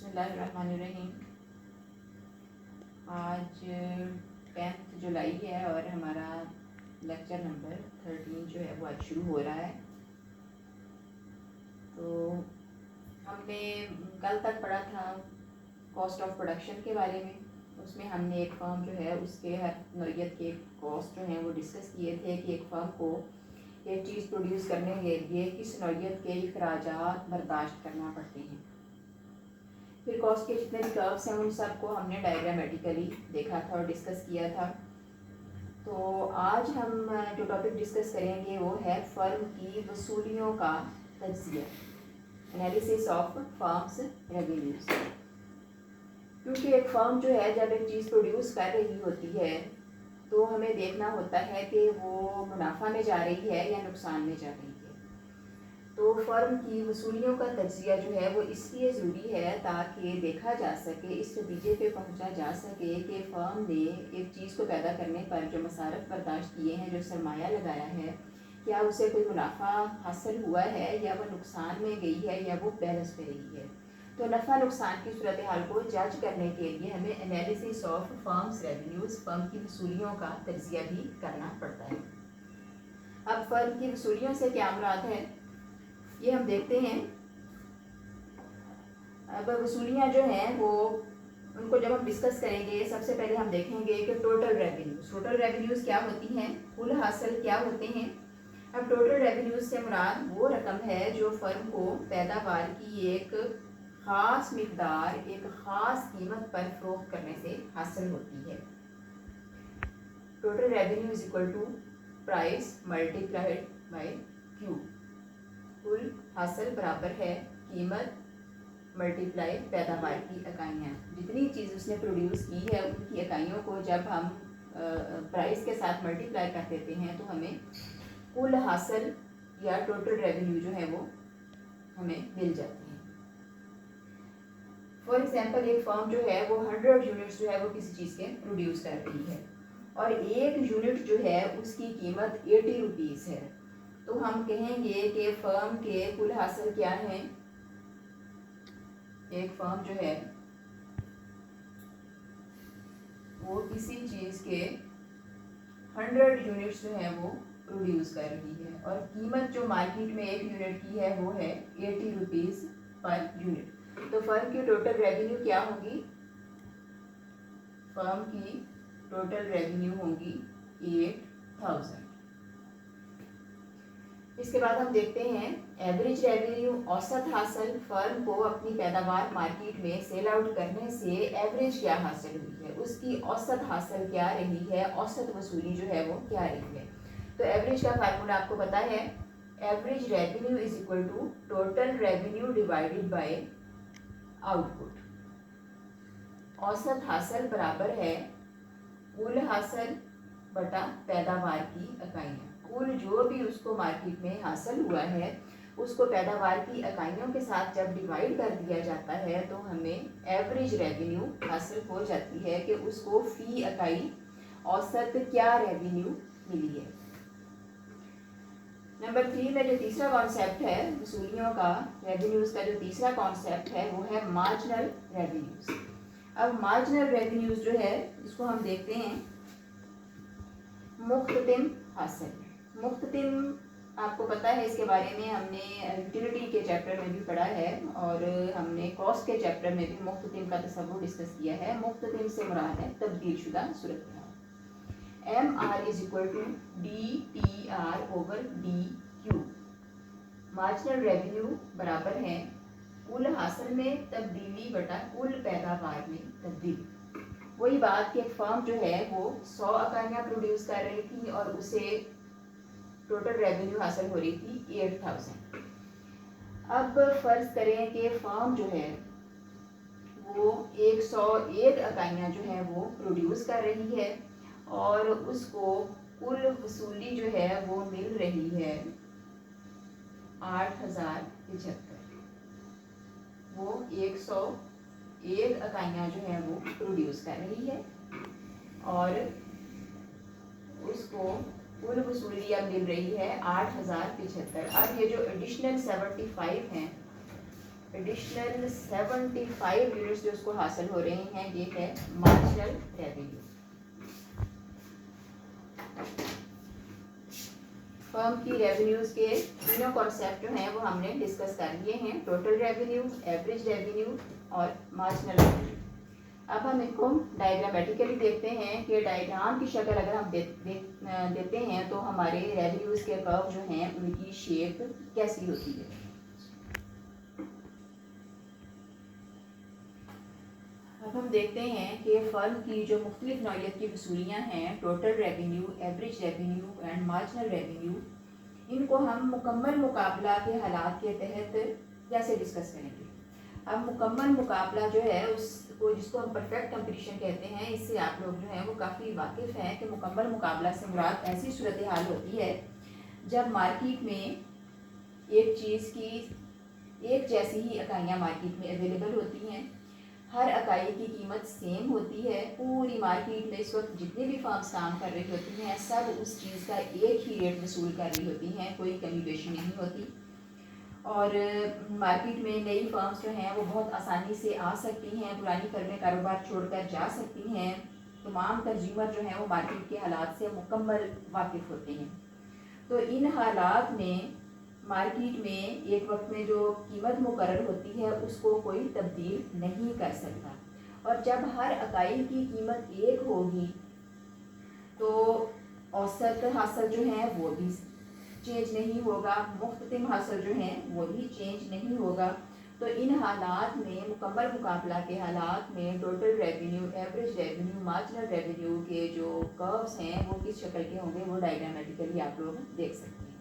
बिस्मिल्लाहिर्रहमानिर्रहीम। आज 10 जुलाई है और हमारा लेक्चर नंबर 13 जो है वो आज शुरू हो रहा है। तो हमने कल तक पढ़ा था कॉस्ट ऑफ प्रोडक्शन के बारे में। उसमें हमने एक फर्म जो है उसके हर नौइयत के कॉस्ट जो हैं वो डिस्कस किए थे कि एक फर्म को एक चीज़ प्रोड्यूस करने के लिए किस नौइयत के अखराजात बर्दाश्त करना पड़ते हैं। फिर कॉस्ट के जितने भी कर्व्स हैं उन सबको हमने डायग्रामेटिकली देखा था और डिस्कस किया था। तो आज हम जो टॉपिक डिस्कस करेंगे वो है फर्म की वसूलियों का तज्जिया, एनालिसिस ऑफ फर्म्स रेवेन्यूज। क्योंकि एक फर्म जो है जब एक चीज़ प्रोड्यूस कर रही होती है तो हमें देखना होता है कि वो मुनाफा में जा रही है या नुकसान में जा रही है। तो फर्म की वसूलियों का तज्जिया जो है वो इसलिए ज़रूरी है ताकि देखा जा सके, इस नतीजे पे पहुंचा जा सके कि फ़र्म ने एक चीज़ को पैदा करने पर जो मसारफ बर्दाश्त किए हैं, जो सरमाया लगाया है, क्या उसे कोई मुनाफा हासिल हुआ है या वो नुकसान में गई है या वो बैलेंस पे रही है। तो नफ़ा नुकसान की सूरत हाल को जज करने के लिए हमें analysis of firms revenues, firm की वसूलियों का तज्जिया भी करना पड़ता है। अब फर्म की वसूलियों से क्या मुराद है ये हम देखते हैं। अब वसूलियाँ जो हैं वो उनको जब हम डिस्कस करेंगे सबसे पहले हम देखेंगे कि टोटल रेवेन्यूज़ क्या होती हैं, कुल हासिल क्या होते हैं। अब टोटल रेवेन्यूज़ से मुराद वो रकम है जो फर्म को पैदावार की एक ख़ास मिकदार, एक ख़ास कीमत पर फरोख्त करने से हासिल होती है। Total revenue is equal to price multiplied by Q. कुल हासिल बराबर है कीमत मल्टीप्लाई पैदावार की इकाइयाँ। जितनी चीज़ उसने प्रोड्यूस की है उनकी इकाइयों को जब हम प्राइस के साथ मल्टीप्लाई कर देते हैं तो हमें कुल हासिल या टोटल रेवेन्यू जो है वो हमें मिल जाती है। फॉर एग्जांपल एक फर्म जो है वो 100 यूनिट्स जो है वो किसी चीज़ के प्रोड्यूस कर रही है और एक यूनिट जो है उसकी कीमत 80 रुपीज़ है। तो हम कहेंगे कि फर्म के कुल हासिल क्या हैं। एक फर्म जो है वो किसी चीज़ के 100 यूनिट्स जो है वो प्रोड्यूस कर रही है और कीमत जो मार्केट में एक यूनिट की है वो है 80 रुपीज़ पर यूनिट। तो फर्म की टोटल रेवेन्यू क्या होगी, फर्म की टोटल रेवेन्यू होगी 8000। इसके बाद हम देखते हैं एवरेज रेवेन्यू, औसत हासिल। फर्म को अपनी पैदावार मार्केट में सेल आउट करने से एवरेज क्या हासिल हुई है, उसकी औसत हासिल क्या रही है, औसत वसूली जो है वो क्या रही है। तो एवरेज का फार्मूला आपको पता है, average revenue is equal to total revenue divided by output. औसत हासिल बराबर है कुल हासिल बटा पैदावार की इकाइयाँ। कुल जो भी उसको मार्केट में हासिल हुआ है उसको पैदावार की इकाइयों के साथ जब डिवाइड कर दिया जाता है तो हमें एवरेज रेवेन्यू हासिल हो जाती है कि उसको फी इकाई औसत क्या रेवेन्यू मिली है। नंबर 3 में जो तीसरा कॉन्सेप्ट है वसूलियों का, रेवेन्यूज़ का जो तीसरा कॉन्सेप्ट है वो है मार्जिनल रेवेन्यूज़। अब मार्जिनल रेवेन्यूज़ जो है इसको हम देखते हैं मुख्ततिम हासिल। मुख्ततिम आपको पता है, इसके बारे में हमने यूटिलिटी के चैप्टर में भी पढ़ा है और हमने कॉस्ट के चैप्टर में भी मुख्ततिम का तसव्वुर डिस्कस किया है। मुख्ततिम से मुराद है तब्दील शुदा सूरत हाल। M R is equal to D T R over D Q. Marginal revenue बराबर है कुल हासिल में तब्दीली बटा कुल पैदावार में तब्दीली। वही बात कि फर्म जो है वो 100 इकाइयाँ प्रोड्यूस कर रही थी और उसे टोटल रेवेन्यू हासिल हो रही थी 8000। अब फर्ज करें कि फर्म जो है वो 101 इकाइयाँ जो है वो प्रोड्यूस कर रही है और उसको कुल वसूली जो है वो मिल रही है 8075। वो 101 इकाइयाँ जो है वो प्रोड्यूस कर रही है और उसको कुल वसूली अब मिल रही है 8075। अब ये जो एडिशनल 75 हैं, एडिशनल 75 यूनिट्स जो उसको हासिल हो रहे हैं, ये है मार्जिनल रेवेन्यू। फर्म की रेवेन्यूज़ के तीनों कॉन्सेप्ट जो हैं वो हमने डिस्कस कर लिए हैं, टोटल रेवेन्यू, एवरेज रेवेन्यू और मार्जिनल रेवेन्यू। अब हम इनको डायग्रामेटिकली देखते हैं कि डायग्राम की शक्ल अगर हम देते हैं तो हमारे रेवेन्यूज़ के कर्व जो हैं उनकी शेप कैसी होती है। अब हम देखते हैं कि फर्म की जो मुख्तलिफ नौइयत की वसूलियाँ हैं, total revenue, average revenue and marginal revenue, इनको हम मुकम्मल मुकाबला के हालात के तहत कैसे डिस्कस करेंगे। अब मुकम्मल मुकाबला जो है उसको, जिसको हम परफेक्ट कंपटीशन कहते हैं, इससे आप लोग जो हैं वो काफ़ी वाकिफ़ हैं कि मुकम्मल मुकाबला से मुराद ऐसी सूरत हाल होती है जब मार्केट में एक चीज़ की एक जैसी ही इकाइयाँ मार्केट में अवेलेबल होती हैं, हर इकाई की कीमत सेम होती है, पूरी मार्केट में इस वक्त जितनी भी फर्म्स काम कर रही होती हैं सब उस चीज़ का एक ही रेट वसूल कर रही होती हैं, कोई कमी पेशी नहीं होती। और मार्केट में नई फर्म्स जो हैं वो बहुत आसानी से आ सकती हैं, पुरानी फर्में कारोबार छोड़कर जा सकती हैं। तमाम कंज्यूमर जो हैं वो मार्केट के हालात से मुकम्मल वाकिफ़ होते हैं। तो इन हालात में मार्केट में एक वक्त में जो कीमत मुकर्रर होती है उसको कोई तब्दील नहीं कर सकता, और जब हर इकाई की कीमत एक होगी तो औसत हासिल जो है वो भी चेंज नहीं होगा, मुख्ततिम हासिल जो है वो भी चेंज नहीं होगा। तो इन हालात में, मुकम्मल मुकाबला के हालात में, total revenue, average revenue, marginal revenue के जो कर्व्स हैं वो किस शक्ल के होंगे वो डायग्रामेटिकली आप लोग देख सकते हैं।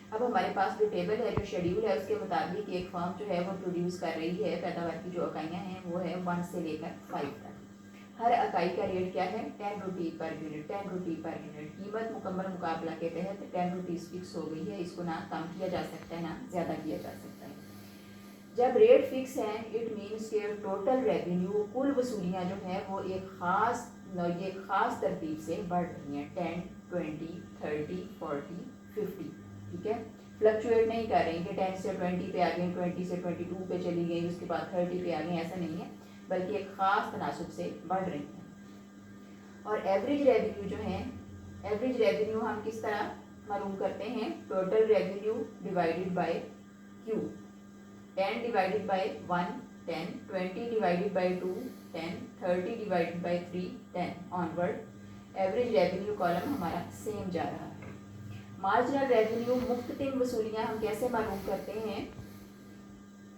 अब हमारे पास जो टेबल है, जो शेड्यूल है, उसके मुताबिक एक फर्म जो है वो प्रोड्यूस कर रही है, पैदावार की जो इकाइयाँ हैं वो है 1 से लेकर 5 तक। हर इकाई का रेट क्या है, 10 रुपी पर यूनिट, 10 रुपी पर यूनिट। कीमत मुकम्मल मुकाबला के तहत 10 रुपीज़ फिक्स हो गई है, इसको ना कम किया जा सकता है ना ज़्यादा किया जा सकता है। जब रेट फिक्स है इट मीन्स के टोटल रेवेन्यू, कुल वसूलियाँ जो हैं वो एक ख़ास तरतीब से बढ़ रही हैं, 10, 20, 30, 40, 50, ठीक है। फ्लक्चुएट नहीं कर रही कि 10 से 20 पे आ गई, 20 से 22 पे चली गई, उसके बाद 30 पे आ गई, ऐसा नहीं है, बल्कि एक ख़ास तनासुब से बढ़ रही हैं। और एवरेज रेवेन्यू जो है, एवरेज रेवेन्यू हम किस तरह मालूम करते हैं, total revenue divided bye Q, 10 divided by 1, 10, 20 divided by 2, 10, 30 divided by 3, 10 onward. Average revenue column हमारा सेम जा रहा है। मार्जिनल रेवेन्यू, मुख्ततिम वसूलियाँ हम कैसे मालूम करते हैं,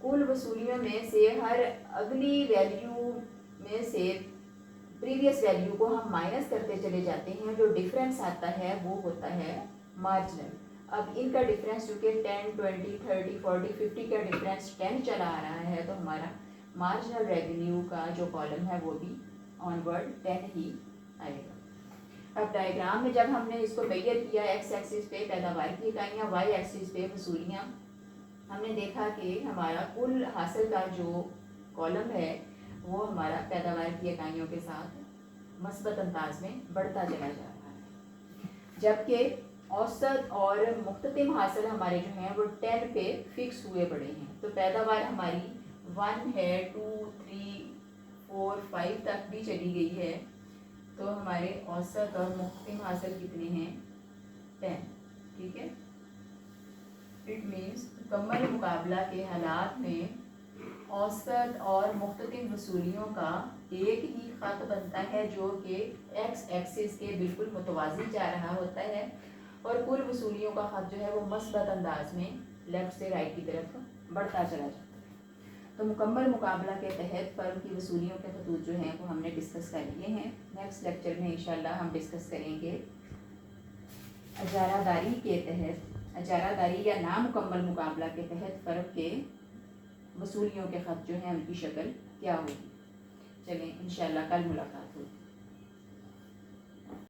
कुल वसूलियों में से हर अगली वैल्यू में से प्रीवियस वैल्यू को हम माइनस करते चले जाते हैं, जो डिफरेंस आता है वो होता है मार्जिनल। अब इनका डिफरेंस चूँकि 10, 20, 30, 40, 50 का डिफरेंस 10 चला आ रहा है, तो हमारा मार्जिनल रेवेन्यू का जो कॉलम है वो भी ऑनवर्ड 10 ही आएगा। अब डायग्राम में जब हमने इसको मेजर किया, एक्स एक्सिस पे पैदावार की इकाइयाँ, वाई एक्सिस पे वसूलियाँ, हमने देखा कि हमारा कुल हासिल का जो कॉलम है वो हमारा पैदावार की इकाइयों के साथ मस्बत अंदाज में बढ़ता चला जा रहा है, जबकि औसत और मुख्ततिम हासिल हमारे जो हैं वो 10 पे फिक्स हुए पड़े हैं। तो पैदावार हमारी 1 है, 2, 3, 4, 5 तक भी चली गई है, तो हमारे औसत और मुख्ततिम हासिल कितने हैं, 10, ठीक है। इट मीन्स मुकम्मल मुकाबला के हालात में औसत और मुख्तलिफ वसूलियों का एक ही ख़त बनता है जो कि एक्स एक्सिस के बिल्कुल मुतवाज़ी जा रहा होता है, और कुल वसूलियों का ख़त जो है वो मस्बत अंदाज में लेफ़्ट से राइट की तरफ बढ़ता चला जाता है। तो मुकम्मल मुकाबला के तहत फ़र्म की वसूलियों के खतूत जो हैं वो हमने डिस्कस कर लिए हैं। नेक्स्ट लेक्चर में इंशाल्लाह हम डिस्कस करेंगे इजारादारी के तहत, इजारादारी या नामुकम्मल मुकाबला के तहत फ़र्म के वसूलियों के ख़त जो हैं उनकी शक्ल क्या होगी। चलें इंशाल्लाह कल मुलाकात होगी।